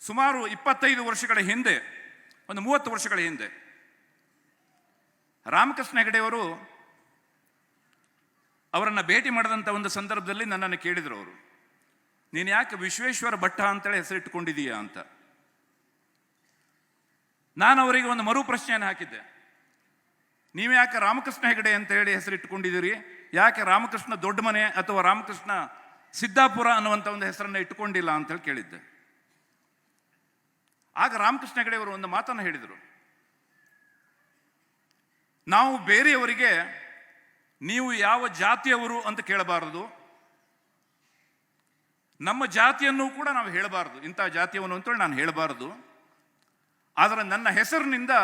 ಸುಮಾರು 25 ವರ್ಷಗಳ ಹಿಂದೆ, ಒಂದು 30 ವರ್ಷಗಳ ಹಿಂದೆ ರಾಮಕೃಷ್ಣ ಹೆಗಡೆಯವರು ಅವರನ್ನು ಭೇಟಿ ಮಾಡಿದಂಥ ಒಂದು ಸಂದರ್ಭದಲ್ಲಿ ನನ್ನನ್ನು ಕೇಳಿದರು. ಅವರು, ನೀನು ಯಾಕೆ ವಿಶ್ವೇಶ್ವರ ಭಟ್ಟ ಅಂತೇಳಿ ಹೆಸರಿಟ್ಟುಕೊಂಡಿದೀಯಾ ಅಂತ. ನಾನು ಅವರಿಗೆ ಒಂದು ಮರು ಪ್ರಶ್ನೆಯನ್ನು ಹಾಕಿದ್ದೆ. ನೀವು ಯಾಕೆ ರಾಮಕೃಷ್ಣ ಹೆಗಡೆ ಅಂತ ಹೇಳಿ ಹೆಸರಿಟ್ಟುಕೊಂಡಿದ್ದೀರಿ, ಯಾಕೆ ರಾಮಕೃಷ್ಣ ದೊಡ್ಡ ಮನೆ ಅಥವಾ ರಾಮಕೃಷ್ಣ ಸಿದ್ದಾಪುರ ಅನ್ನುವಂಥ ಒಂದು ಹೆಸರನ್ನು ಇಟ್ಟುಕೊಂಡಿಲ್ಲ ಅಂತೇಳಿ ಕೇಳಿದ್ದೆ. ಆಗ ರಾಮಕೃಷ್ಣ ಹೆಗಡೆಯವರು ಒಂದು ಮಾತನ್ನು ಹೇಳಿದರು. ನಾವು ಬೇರೆಯವರಿಗೆ ನೀವು ಯಾವ ಜಾತಿಯವರು ಅಂತ ಕೇಳಬಾರದು, ನಮ್ಮ ಜಾತಿಯನ್ನು ಕೂಡ ನಾವು ಹೇಳಬಾರದು, ಇಂಥ ಜಾತಿಯವನು ಅಂತೇಳಿ ನಾನು ಹೇಳಬಾರದು. ಆದರೆ ನನ್ನ ಹೆಸರಿನಿಂದ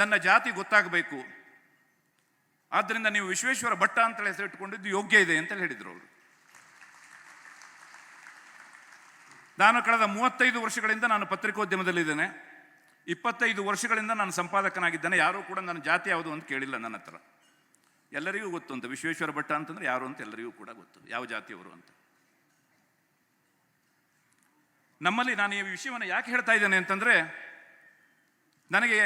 ನನ್ನ ಜಾತಿ ಗೊತ್ತಾಗಬೇಕು. ಆದ್ದರಿಂದ ನೀವು ವಿಶ್ವೇಶ್ವರ ಭಟ್ಟ ಅಂತೇಳಿ ಹೆಸರಿಟ್ಟುಕೊಂಡಿದ್ದು ಯೋಗ್ಯ ಇದೆ ಅಂತ ಹೇಳಿದರು ಅವರು. ನಾನು ಕಳೆದ 35 ವರ್ಷಗಳಿಂದ ನಾನು ಪತ್ರಿಕೋದ್ಯಮದಲ್ಲಿದ್ದೇನೆ. 25 ವರ್ಷಗಳಿಂದ ನಾನು ಸಂಪಾದಕನಾಗಿದ್ದೇನೆ. ಯಾರೂ ಕೂಡ ನನ್ನ ಜಾತಿ ಯಾವುದು ಅಂತ ಕೇಳಿಲ್ಲ ನನ್ನ ಹತ್ರ. ಎಲ್ಲರಿಗೂ ಗೊತ್ತು ಅಂತ ವಿಶ್ವೇಶ್ವರ ಭಟ್ಟ ಅಂತಂದ್ರೆ ಯಾರು ಅಂತ ಎಲ್ಲರಿಗೂ ಕೂಡ ಗೊತ್ತು, ಯಾವ ಜಾತಿಯವರು ಅಂತ. ನಮ್ಮಲ್ಲಿ ನಾನು ಈ ವಿಷಯವನ್ನು ಯಾಕೆ ಹೇಳ್ತಾ ಇದ್ದೇನೆ ಅಂತಂದ್ರೆ, ನನಗೆ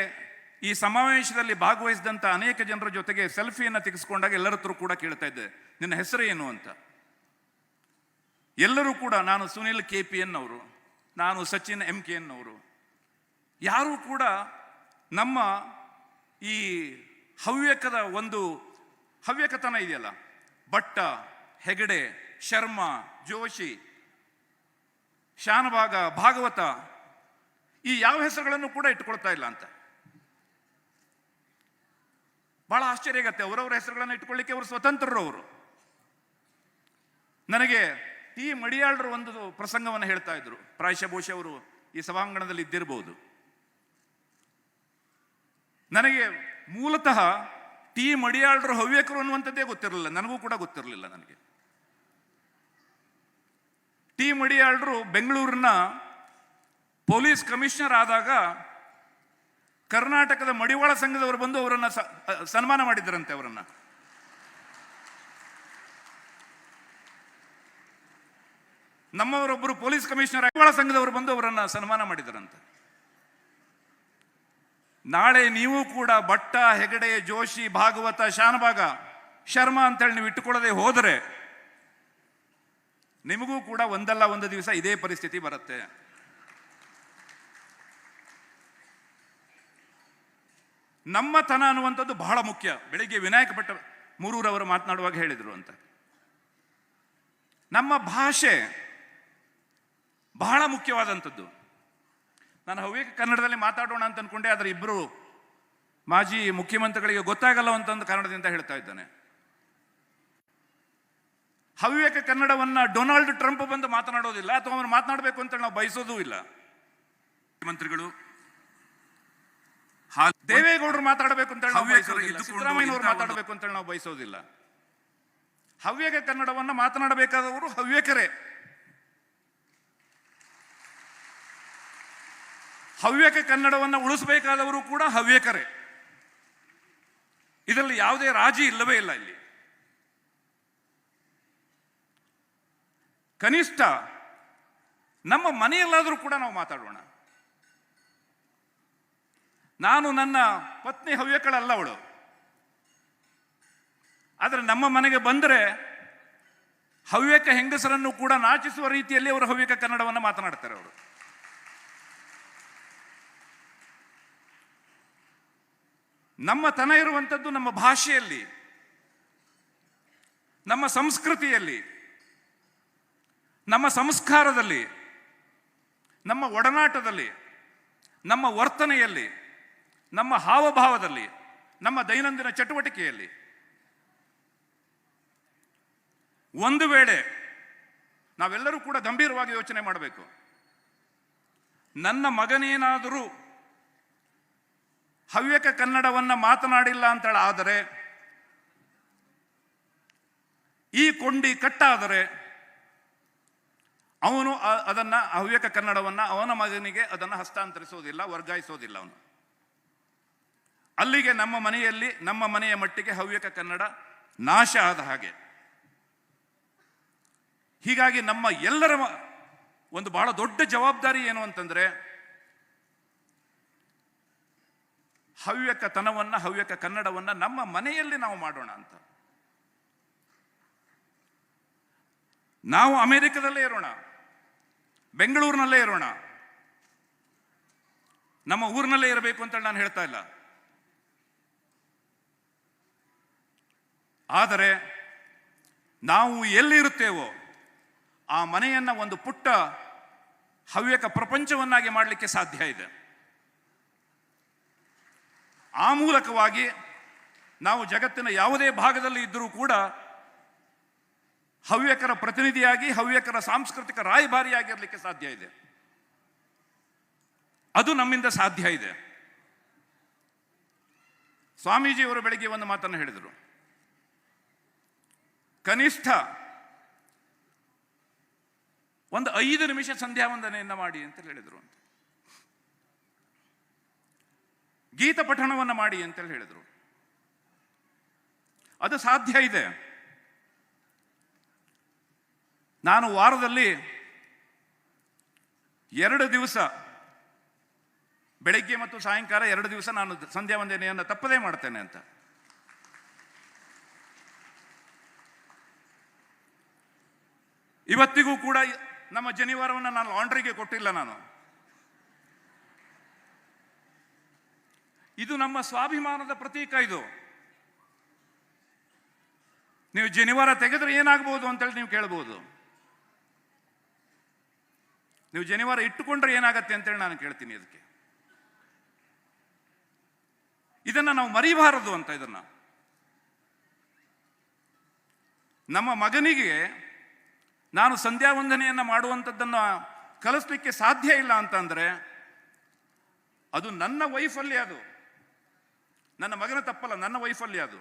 ಈ ಸಮಾವೇಶದಲ್ಲಿ ಭಾಗವಹಿಸಿದಂಥ ಅನೇಕ ಜನರ ಜೊತೆಗೆ ಸೆಲ್ಫಿಯನ್ನು ತೆಗೆಸ್ಕೊಂಡಾಗ ಎಲ್ಲರ ಹತ್ರ ಕೂಡ ಕೇಳ್ತಾ ಇದ್ದೆ, ನಿನ್ನ ಹೆಸರು ಏನು ಅಂತ. ಎಲ್ಲರೂ ಕೂಡ ನಾನು ಸುನಿಲ್ KPN ಅವರು, ನಾನು ಸಚಿನ್ MKN ಅವರು, ಯಾರೂ ಕೂಡ ನಮ್ಮ ಈ ಹವ್ಯಕದ ಒಂದು ಹವ್ಯಕತನ ಇದೆಯಲ್ಲ, ಭಟ್ಟ, ಹೆಗಡೆ, ಶರ್ಮಾ, ಜೋಶಿ, ಶಾನಭಾಗ, ಭಾಗವತ, ಈ ಯಾವ ಹೆಸರುಗಳನ್ನು ಕೂಡ ಇಟ್ಟುಕೊಳ್ತಾ ಇಲ್ಲ ಅಂತ. ಬಹಳ ಆಶ್ಚರ್ಯ ಆಗತ್ತೆ. ಅವರವರ ಹೆಸರುಗಳನ್ನು ಇಟ್ಕೊಳ್ಳಿಕ್ಕೆ ಅವರು ಸ್ವತಂತ್ರರು. ಅವರು ನನಗೆ ಟಿ ಮಡಿಯಾಳರು ಒಂದು ಪ್ರಸಂಗವನ್ನು ಹೇಳ್ತಾ ಇದ್ರು. ಬಹುಶಃ ಅವರು ಈ ಸಭಾಂಗಣದಲ್ಲಿ ಇದ್ದಿರಬಹುದು. ನನಗೆ ಮೂಲತಃ ಟಿ ಮಡಿಯಾಳರು ಹವ್ಯಕರು ಅನ್ನುವಂಥದ್ದೇ ಗೊತ್ತಿರಲಿಲ್ಲ, ನನಗೂ ಕೂಡ ಗೊತ್ತಿರಲಿಲ್ಲ. ನನಗೆ ಟಿ ಮಡಿಯಾಳರು ಬೆಂಗಳೂರಿನ ಪೊಲೀಸ್ ಕಮಿಷನರ್ ಆದಾಗ ಕರ್ನಾಟಕದ ಮಡಿವಾಳ ಸಂಘದವರು ಬಂದು ಅವರನ್ನು ಸನ್ಮಾನ ಮಾಡಿದ್ದರಂತೆ. ಅವರನ್ನ ನಮ್ಮವರೊಬ್ಬರು ಪೊಲೀಸ್ ಕಮಿಷನರ್ ಮಡಿವಾಳ ಸಂಘದವರು ಬಂದು ಅವರನ್ನು ಸನ್ಮಾನ ಮಾಡಿದರಂತೆ. ನಾಳೆ ನೀವು ಕೂಡ ಭಟ್ಟ, ಹೆಗಡೆ, ಜೋಶಿ, ಭಾಗವತ, ಶಾನಭಾಗ, ಶರ್ಮಾ ಅಂತೇಳಿ ನೀವು ಇಟ್ಟುಕೊಳ್ಳದೆ ಹೋದರೆ ನಿಮಗೂ ಕೂಡ ಒಂದಲ್ಲ ಒಂದು ದಿವಸ ಇದೇ ಪರಿಸ್ಥಿತಿ ಬರುತ್ತೆ. ನಮ್ಮತನ ಅನ್ನುವಂಥದ್ದು ಬಹಳ ಮುಖ್ಯ. ಬೆಳಿಗ್ಗೆ ವಿನಾಯಕ ಭಟ್ಟ ಮೂರೂರವರು ಮಾತನಾಡುವಾಗ ಹೇಳಿದರು ಅಂತ. ನಮ್ಮ ಭಾಷೆ ಬಹಳ ಮುಖ್ಯವಾದಂಥದ್ದು. ನಾನು ಹವ್ಯಕ ಕನ್ನಡದಲ್ಲಿ ಮಾತಾಡೋಣ ಅಂತ ಅನ್ಕೊಂಡೆ, ಆದರೆ ಇಬ್ಬರು ಮಾಜಿ ಮುಖ್ಯಮಂತ್ರಿಗಳಿಗೆ ಗೊತ್ತಾಗಲ್ಲ ಅಂತಂದು ಕನ್ನಡದಿಂದ ಹೇಳ್ತಾ ಇದ್ದಾನೆ. ಹವ್ಯಕ ಕನ್ನಡವನ್ನ ಡೊನಾಲ್ಡ್ ಟ್ರಂಪ್ ಬಂದು ಮಾತನಾಡೋದಿಲ್ಲ, ಅಥವಾ ಅವನು ಮಾತನಾಡಬೇಕು ಅಂತ ನಾವು ಬಯಸೋದೂ ಇಲ್ಲ. ಮುಖ್ಯಮಂತ್ರಿಗಳು ದೇವೇಗೌಡರು ಮಾತಾಡಬೇಕು ಅಂತ ಸಿದ್ದರಾಮಯ್ಯನವರು ಮಾತಾಡಬೇಕು ಅಂತ ನಾವು ಬಯಸೋದಿಲ್ಲ. ಹವ್ಯಕ ಕನ್ನಡವನ್ನ ಮಾತನಾಡಬೇಕಾದವರು ಹವ್ಯಕರೇ. ಹವ್ಯಕ ಕನ್ನಡವನ್ನು ಉಳಿಸಬೇಕಾದವರು ಕೂಡ ಹವ್ಯಕರೇ. ಇದರಲ್ಲಿ ಯಾವುದೇ ರಾಜಿ ಇಲ್ಲವೇ ಇಲ್ಲ. ಇಲ್ಲಿ ಕನಿಷ್ಠ ನಮ್ಮ ಮನೆಯಲ್ಲಾದರೂ ಕೂಡ ನಾವು ಮಾತಾಡೋಣ. ನಾನು ನನ್ನ ಪತ್ನಿ ಹವ್ಯಕಳಲ್ಲ ಅವಳು, ಆದರೆ ನಮ್ಮ ಮನೆಗೆ ಬಂದರೆ ಹವ್ಯಕ ಹೆಂಗಸರನ್ನು ಕೂಡ ನಾಚಿಸುವ ರೀತಿಯಲ್ಲಿ ಅವರು ಹವ್ಯಕ ಕನ್ನಡವನ್ನು ಮಾತನಾಡ್ತಾರೆ. ಅವರು ನಮ್ಮ ತನ ಇರುವಂಥದ್ದು ನಮ್ಮ ಭಾಷೆಯಲ್ಲಿ, ನಮ್ಮ ಸಂಸ್ಕೃತಿಯಲ್ಲಿ, ನಮ್ಮ ಸಂಸ್ಕಾರದಲ್ಲಿ, ನಮ್ಮ ಒಡನಾಟದಲ್ಲಿ, ನಮ್ಮ ವರ್ತನೆಯಲ್ಲಿ, ನಮ್ಮ ಹಾವಭಾವದಲ್ಲಿ, ನಮ್ಮ ದೈನಂದಿನ ಚಟುವಟಿಕೆಯಲ್ಲಿ. ಒಂದು ವೇಳೆ ನಾವೆಲ್ಲರೂ ಕೂಡ ಗಂಭೀರವಾಗಿ ಯೋಚನೆ ಮಾಡಬೇಕು. ನನ್ನ ಮಗನೇನಾದರೂ ಹವ್ಯಕ ಕನ್ನಡವನ್ನು ಮಾತನಾಡಿಲ್ಲ ಅಂತೇಳಿ ಆದರೆ, ಈ ಕೊಂಡಿ ಕಟ್ಟಾದರೆ ಅವನು ಅದನ್ನು ಹವ್ಯಕ ಕನ್ನಡವನ್ನು ಅವನ ಮಗನಿಗೆ ಅದನ್ನು ಹಸ್ತಾಂತರಿಸೋದಿಲ್ಲ, ವರ್ಗಾಯಿಸೋದಿಲ್ಲ. ಅವನು ಅಲ್ಲಿಗೆ ನಮ್ಮ ಮನೆಯಲ್ಲಿ, ನಮ್ಮ ಮನೆಯ ಮಟ್ಟಿಗೆ ಹವ್ಯಕ ಕನ್ನಡ ನಾಶ ಆದ ಹಾಗೆ. ಹೀಗಾಗಿ ನಮ್ಮ ಎಲ್ಲರ ಒಂದು ಬಹಳ ದೊಡ್ಡ ಜವಾಬ್ದಾರಿ ಏನು ಅಂತಂದ್ರೆ, ಹವ್ಯಕತನವನ್ನು, ಹವ್ಯಕ ಕನ್ನಡವನ್ನು ನಮ್ಮ ಮನೆಯಲ್ಲಿ ನಾವು ಮಾಡೋಣ ಅಂತ. ನಾವು ಅಮೆರಿಕದಲ್ಲೇ ಇರೋಣ, ಬೆಂಗಳೂರಿನಲ್ಲೇ ಇರೋಣ, ನಮ್ಮ ಊರಿನಲ್ಲೇ ಇರಬೇಕು ಅಂತ ನಾನು ಹೇಳ್ತಾ ಇಲ್ಲ. ಆದರೆ ನಾವು ಎಲ್ಲಿರುತ್ತೇವೋ ಆ ಮನೆಯನ್ನು ಒಂದು ಪುಟ್ಟ ಹವ್ಯಕ ಪ್ರಪಂಚವನ್ನಾಗಿ ಮಾಡಲಿಕ್ಕೆ ಸಾಧ್ಯ ಇದೆ. ಆ ಮೂಲಕವಾಗಿ ನಾವು ಜಗತ್ತಿನ ಯಾವುದೇ ಭಾಗದಲ್ಲಿ ಇದ್ದರೂ ಕೂಡ ಹವ್ಯಕರ ಪ್ರತಿನಿಧಿಯಾಗಿ, ಹವ್ಯಕರ ಸಾಂಸ್ಕೃತಿಕ ರಾಯಭಾರಿಯಾಗಿರಲಿಕ್ಕೆ ಸಾಧ್ಯ ಇದೆ. ಅದು ನಮ್ಮಿಂದ ಸಾಧ್ಯ ಇದೆ. ಸ್ವಾಮೀಜಿಯವರು ಬೆಳಿಗ್ಗೆ ಒಂದು ಮಾತನ್ನು ಹೇಳಿದರು, ಕನಿಷ್ಠ ಒಂದು 5 ನಿಮಿಷ ಸಂಧ್ಯಾ ವಂದನೆಯನ್ನು ಮಾಡಿ ಅಂತ ಹೇಳಿದರು. ಗೀತ ಪಠಣವನ್ನು ಮಾಡಿ ಅಂತೇಳಿ ಹೇಳಿದರು. ಅದು ಸಾಧ್ಯ ಇದೆ. ನಾನು ವಾರದಲ್ಲಿ 2 ದಿವಸ ಬೆಳಗ್ಗೆ ಮತ್ತು ಸಾಯಂಕಾಲ 2 ದಿವಸ ನಾನು ಸಂಧ್ಯಾ ವಂದನೆಯನ್ನು ತಪ್ಪದೇ ಮಾಡ್ತೇನೆ ಅಂತ. ಇವತ್ತಿಗೂ ಕೂಡ ನಮ್ಮ ಜನಿವಾರವನ್ನು ನಾನು ಲಾಂಡ್ರಿಗೆ ಕೊಟ್ಟಿಲ್ಲ. ಇದು ನಮ್ಮ ಸ್ವಾಭಿಮಾನದ ಪ್ರತೀಕ. ಇದು ನೀವು ಜನಿವಾರ ತೆಗೆದ್ರೆ ಏನಾಗಬಹುದು ಅಂತೇಳಿ ನೀವು ಕೇಳ್ಬೋದು. ನೀವು ಜನಿವಾರ ಇಟ್ಟುಕೊಂಡ್ರೆ ಏನಾಗತ್ತೆ ಅಂತೇಳಿ ನಾನು ಕೇಳ್ತೀನಿ. ಇದನ್ನ ನಾವು ಮರಿಬಾರದು ಅಂತ. ಇದನ್ನ ನಮ್ಮ ಮಗನಿಗೆ ನಾನು ಸಂಧ್ಯಾ ವಂದನೆಯನ್ನು ಮಾಡುವಂಥದ್ದನ್ನು ಕಲಿಸ್ಲಿಕ್ಕೆ ಸಾಧ್ಯ ಇಲ್ಲ ಅಂತಂದ್ರೆ ಅದು ನನ್ನ ವೈಫಲ್ಯ. ಅದು ನನ್ನ ಮಗನ ತಪ್ಪಲ್ಲ, ನನ್ನ ವೈಫಲ್ಯ ಅದು.